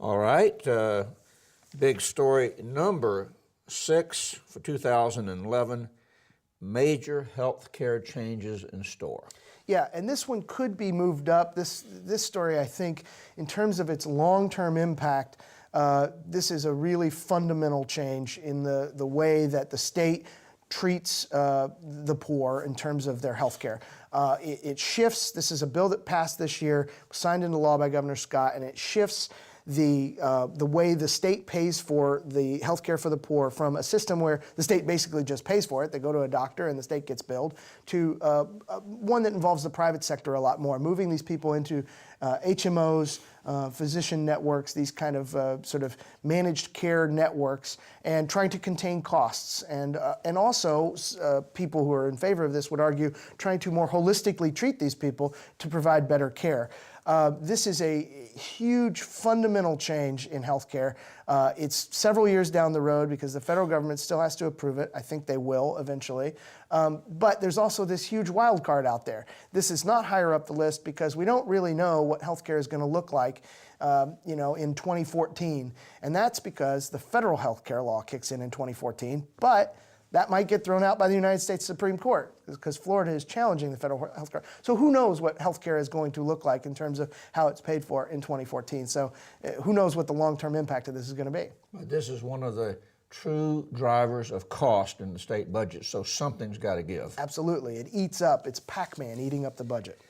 All right, big story number 6 for 2011, major health care changes in store. Yeah, and this one could be moved up. This story, I think, in terms of its long-term impact, this is a really fundamental change in the way that the state treats the poor in terms of their health care. It shifts. This is a bill that passed this year, signed into law by Governor Scott, and it shifts the way the state pays for the health care for the poor from a system where the state basically just pays for it, they go to a doctor and the state gets billed, to one that involves the private sector a lot more, moving these people into HMOs, physician networks, these kind of sort of managed care networks, and trying to contain costs. And also, people who are in favor of this would argue trying to more holistically treat these people to provide better care. This is a huge fundamental change in healthcare. It's several years down the road because the federal government still has to approve it. I think they will eventually. But there's also this huge wild card out there. This is not higher up the list because we don't really know what healthcare is going to look like in 2014. And that's because the federal healthcare law kicks in 2014. But that might get thrown out by the United States Supreme Court because Florida is challenging the federal health care. So who knows what health care is going to look like in terms of how it's paid for in 2014. So who knows what the long-term impact of this is going to be. This is one of the true drivers of cost in the state budget, so something's got to give. Absolutely. It eats up. It's Pac-Man eating up the budget.